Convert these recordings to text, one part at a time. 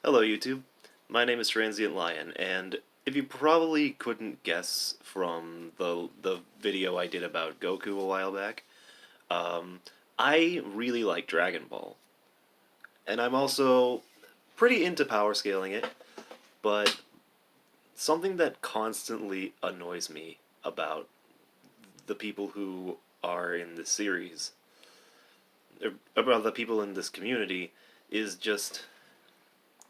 Hello YouTube, my name is Transient Lion, and if you probably couldn't guess from the video I did about Goku a while back, um, I really like Dragon Ball. And I'm also pretty into power scaling it, but something that constantly annoys me about the people who are in this series, about the people in this community, is just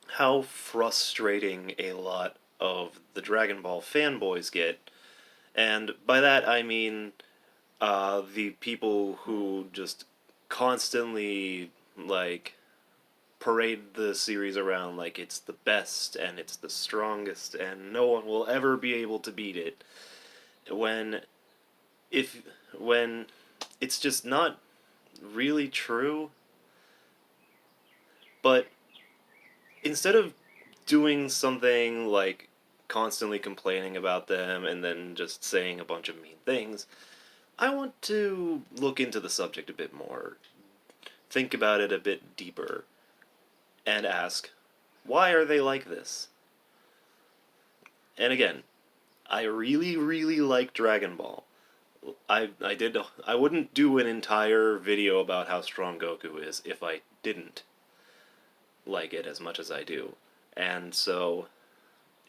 how frustrating a lot of the Dragon Ball fanboys get. And by that I mean the people who just constantly, like, parade the series around like it's the best and it's the strongest and no one will ever be able to beat it. When if when it's just not really true. But instead of doing something like constantly complaining about them and then just saying a bunch of mean things, I want to look into the subject a bit more, think about it a bit deeper, and ask, why are they like this? And again, I really, really like Dragon Ball. I wouldn't do an entire video about how strong Goku is if I didn't like it as much as I do. And so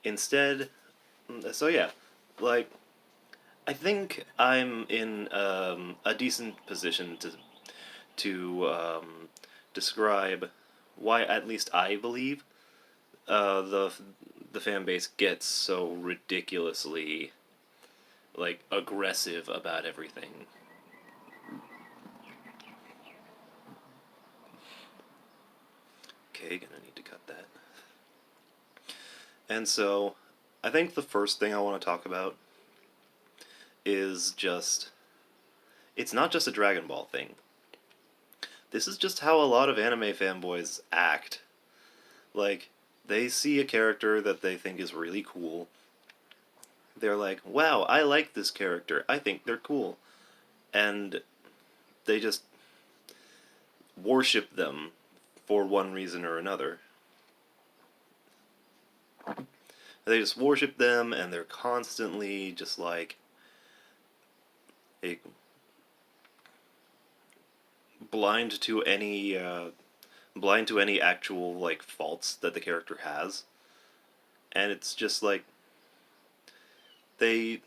instead, so yeah, like, I think I'm in a decent position to describe why at least I believe the fan base gets so ridiculously, like, aggressive about everything. Okay, gonna need to cut that. And so, I think the first thing I want to talk about is just, it's not just a Dragon Ball thing. This is just how a lot of anime fanboys act. Like, they see a character that they think is really cool. They're like, wow, I like this character. I think they're cool. And they just worship them for one reason or another. They just worship them, and they're constantly just like a, blind to any blind to any actual, like, faults that the character has. And it's just like they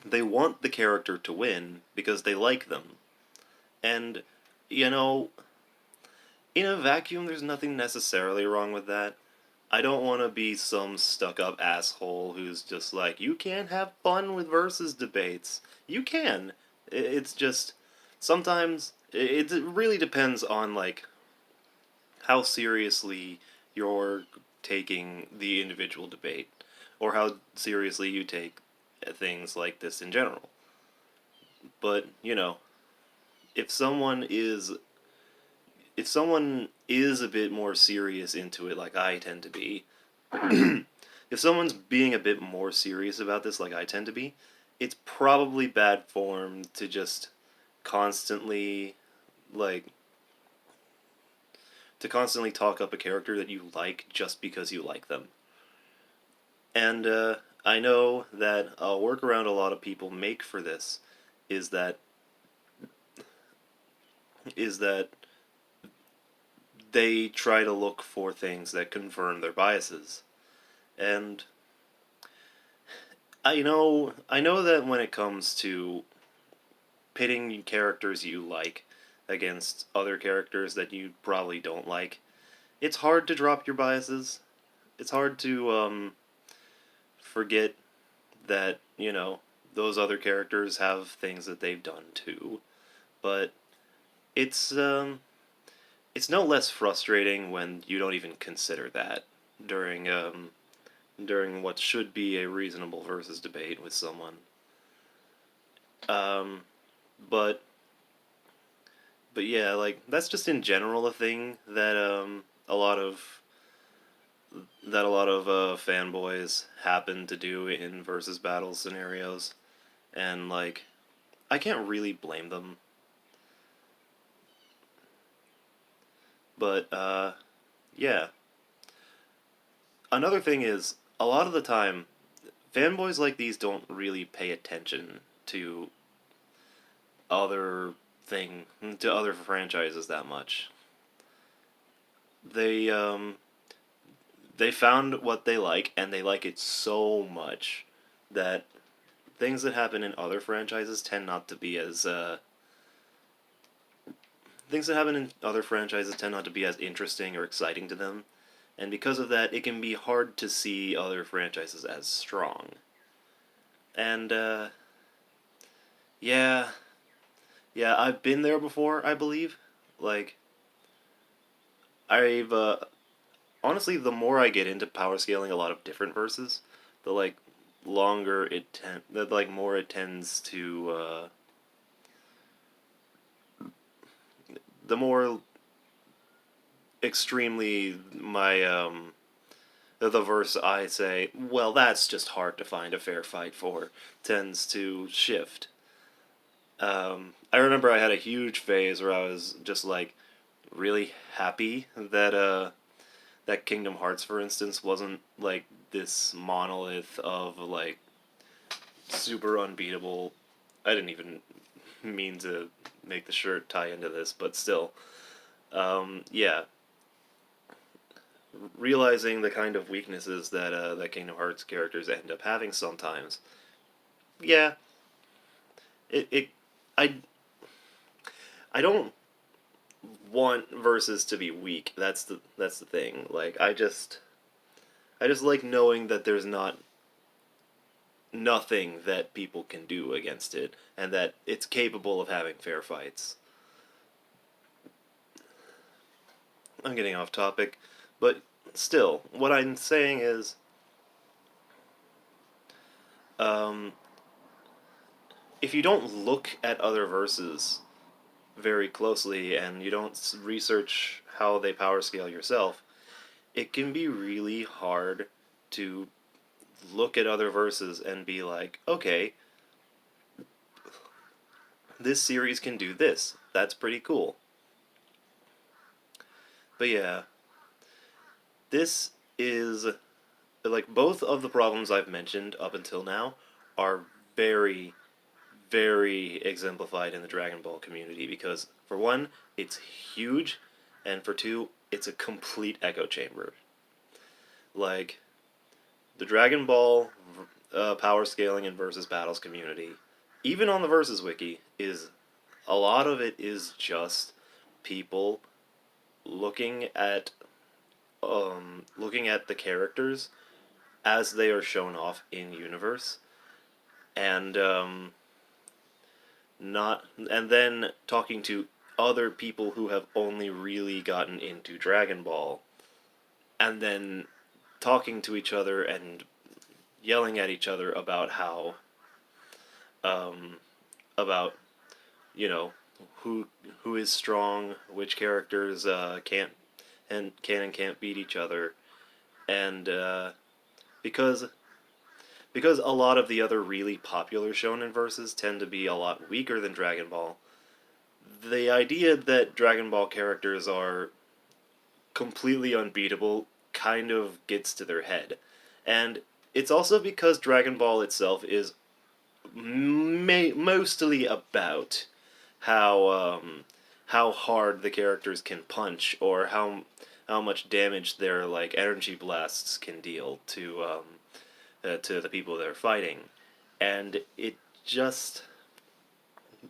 they want the character to win because they like them. And you know, in a vacuum, there's nothing necessarily wrong with that. I don't want to be some stuck-up asshole who's just like, you can't have fun with versus debates. You can. It's just sometimes it really depends on, like, how seriously you're taking the individual debate, or how seriously you take things like this in general. But if someone is if someone is a bit more serious into it, like I tend to be, if someone's being a bit more serious about this, like I tend to be, it's probably bad form to just constantly, like, talk up a character that you like just because you like them. And I know that a workaround a lot of people make for this is that is that they try to look for things that confirm their biases. And I know that when it comes to pitting characters you like against other characters that you probably don't like, it's hard to drop your biases. It's hard to forget that, those other characters have things that they've done too. But it's it's no less frustrating when you don't even consider that during what should be a reasonable versus debate with someone. Um, but but yeah, like, that's just in general a thing that a lot of fanboys happen to do in versus battle scenarios, and, like, I can't really blame them. But yeah, another thing is, a lot of the time, fanboys like these don't really pay attention to other to other franchises that much. They they found what they like, and they like it so much that things that happen in other franchises tend not to be as things that happen in other franchises tend not to be as interesting or exciting to them, and because of that, it can be hard to see other franchises as strong. And yeah, yeah, I've been there before. I believe, like I've honestly, the more I get into power scaling a lot of different verses, the longer the more it tends to the more extremely my the verse I say, well, that's just hard to find a fair fight for, tends to shift. I remember I had a huge phase where I was just like really happy that that Kingdom Hearts, for instance, wasn't like this monolith of like super unbeatable. I didn't even mean to make the shirt tie into this, but still, yeah, realizing the kind of weaknesses that that Kingdom Hearts characters end up having sometimes. Yeah, it I I don't want verses to be weak. That's the thing. Like I just like knowing that there's not nothing that people can do against it, and that it's capable of having fair fights. I'm getting off topic, but still, what I'm saying is, um, if you don't look at other verses very closely and you don't research how they power scale yourself, it can be really hard to look at other verses and be like, okay, this series can do this. That's pretty cool. But yeah, this is like both of the problems I've mentioned up until now are very, very exemplified in the Dragon Ball community because, for one, it's huge, and for two, it's a complete echo chamber. Like, the Dragon Ball power scaling and versus battles community, even on the versus wiki, is a lot of it is just people looking at looking at the characters as they are shown off in universe, and not and then talking to other people who have only really gotten into Dragon Ball, and then talking to each other and yelling at each other about how um, about you know who who is strong, which characters can't and can and can't beat each other, and because a lot of the other really popular shonen verses tend to be a lot weaker than Dragon Ball, the idea that Dragon Ball characters are completely unbeatable kind of gets to their head. And it's also because Dragon Ball itself is mostly about how how hard the characters can punch, or how much damage their like energy blasts can deal to the people they're fighting, and just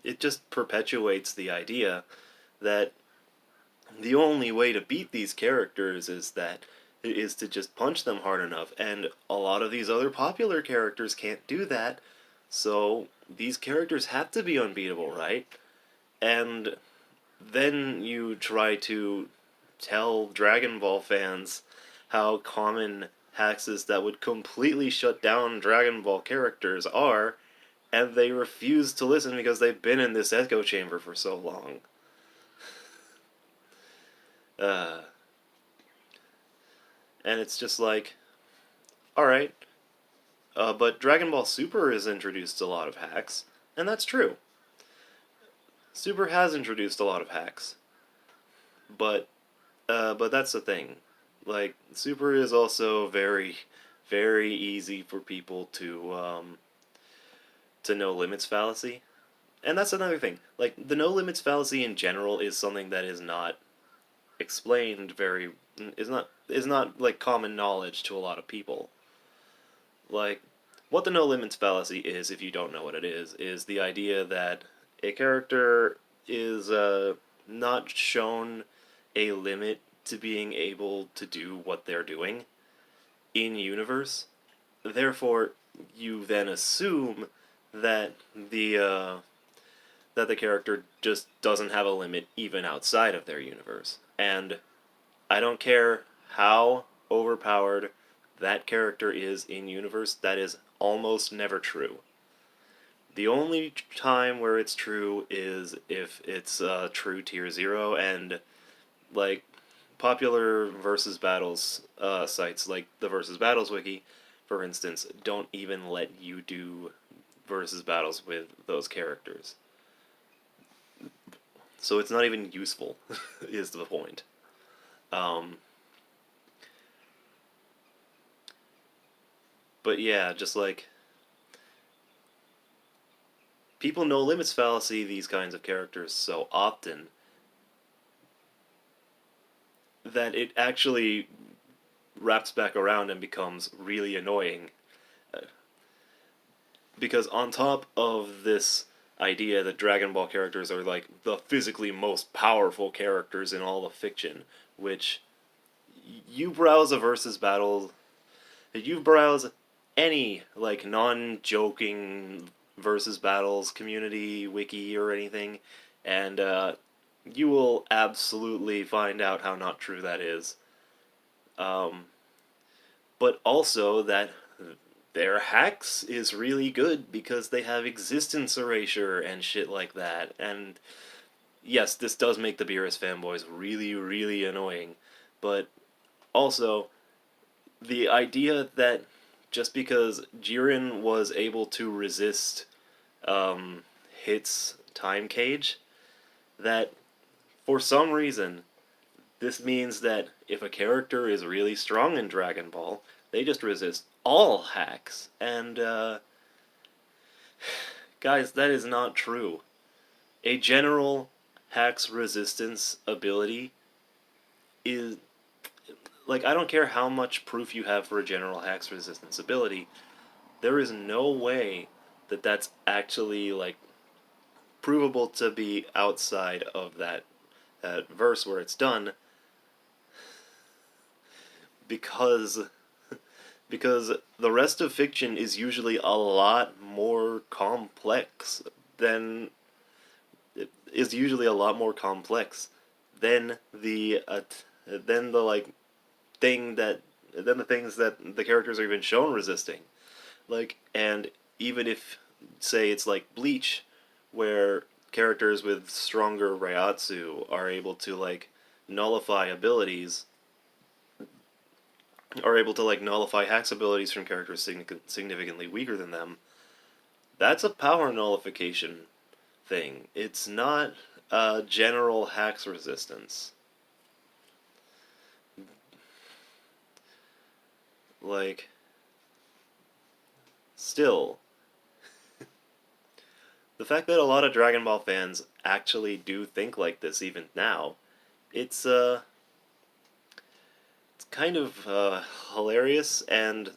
it just perpetuates the idea that the only way to beat these characters is to just punch them hard enough, and a lot of these other popular characters can't do that, so these characters have to be unbeatable, right? And then you try to tell Dragon Ball fans how common hexes that would completely shut down Dragon Ball characters are, and they refuse to listen because they've been in this echo chamber for so long. Uh, and it's just like, alright, but Dragon Ball Super has introduced a lot of hacks, and that's true. Super has introduced a lot of hacks, but that's the thing. Like, super is also very, very easy for people to no limits fallacy. And that's another thing. Like, the no limits fallacy in general is something that is not explained very is not like common knowledge to a lot of people. Like, what the no limits fallacy is, if you don't know what it is the idea that a character is not shown a limit to being able to do what they're doing in universe. Therefore, you then assume that the character just doesn't have a limit even outside of their universe. And I don't care how overpowered that character is in universe, that is almost never true. The only time where it's true is if it's true tier 0, and like popular versus battles sites like the versus battles wiki, for instance, don't even let you do versus battles with those characters. So it's not even useful, is the point. Um, but yeah, just like people no limits fallacy these kinds of characters so often that it actually wraps back around and becomes really annoying. Because on top of this idea that Dragon Ball characters are like the physically most powerful characters in all of fiction, which you browse a versus battle, you browse any like non-joking versus battles community wiki or anything, and you will absolutely find out how not true that is. Um, but also that their hacks is really good because they have existence erasure and shit like that. And yes, this does make the Beerus fanboys really, really annoying, but also the idea that just because Jiren was able to resist Hit's time cage, that for some reason this means that if a character is really strong in Dragon Ball, they just resist all hacks. And, guys, that is not true. A general hacks resistance ability is. Like, I don't care how much proof you have for a general hacks resistance ability, there is no way that that's actually, like, provable to be outside of that verse where it's done, because because the rest of fiction is usually a lot more complex than is usually a lot more complex than than the like thing that than the things that the characters are even shown resisting. Like, and even if say it's like Bleach, where characters with stronger Reiatsu are able to like nullify abilities are able to like nullify hacks abilities from characters significantly weaker than them. That's a power nullification thing. It's not general hacks resistance. Like, still, the fact that a lot of Dragon Ball fans actually do think like this even now, it's it's kind of hilarious and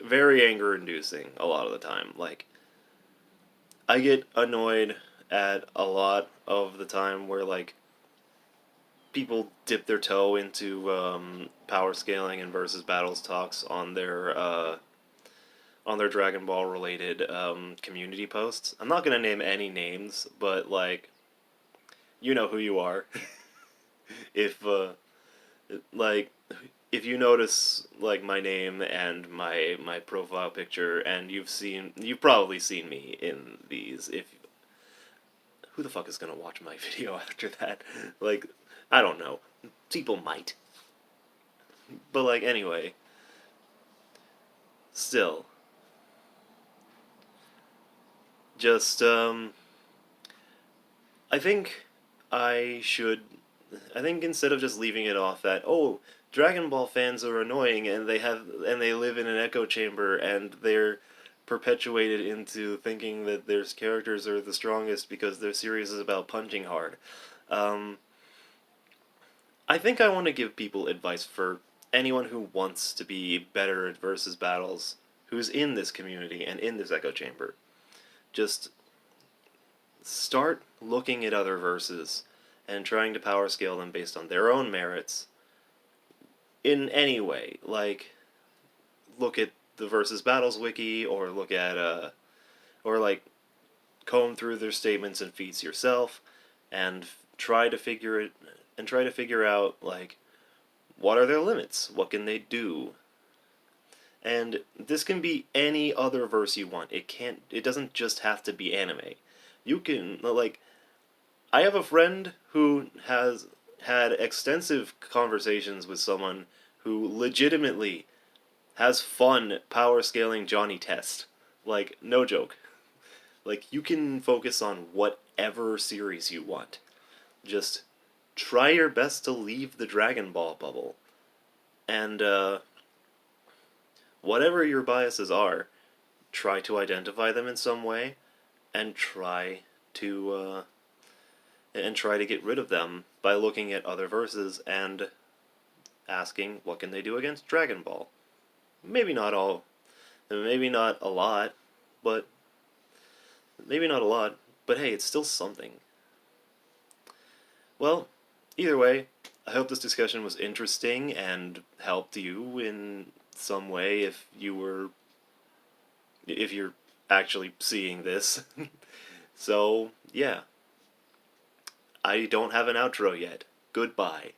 very anger inducing a lot of the time. Like, I get annoyed at a lot of the time where like people dip their toe into power scaling and versus battles talks on their Dragon Ball related community posts. I'm not gonna name any names, but like you know who you are. if like if you notice like my name and my profile picture, and you've probably seen me in these. If who the fuck is gonna watch my video after that? Like, I don't know. People might, but like anyway, still, just I think I should I think instead of just leaving it off that, oh, Dragon Ball fans are annoying and they live in an echo chamber and they're perpetuated into thinking that their characters are the strongest because their series is about punching hard. Um, I think I want to give people advice for anyone who wants to be better at versus battles, who's in this community and in this echo chamber. Just start looking at other verses and trying to power scale them based on their own merits in any way. Like, look at the versus battles wiki, or look at or like comb through their statements and feats yourself, and try to figure it and try to figure out like what are their limits, what can they do, and this can be any other verse you want. It doesn't just have to be anime. You can like I have a friend who has had extensive conversations with someone who legitimately has fun power scaling Johnny Test. Like, no joke. Like, you can focus on whatever series you want. Just try your best to leave the Dragon Ball bubble. And, whatever your biases are, try to identify them in some way and to, try to get rid of them by looking at other verses and asking what can they do against Dragon Ball. Maybe not all, maybe not a lot, but maybe not a lot, but hey, it's still something. Well, either way, I hope this discussion was interesting and helped you in some way if you're actually seeing this. So, yeah. I don't have an outro yet. Goodbye.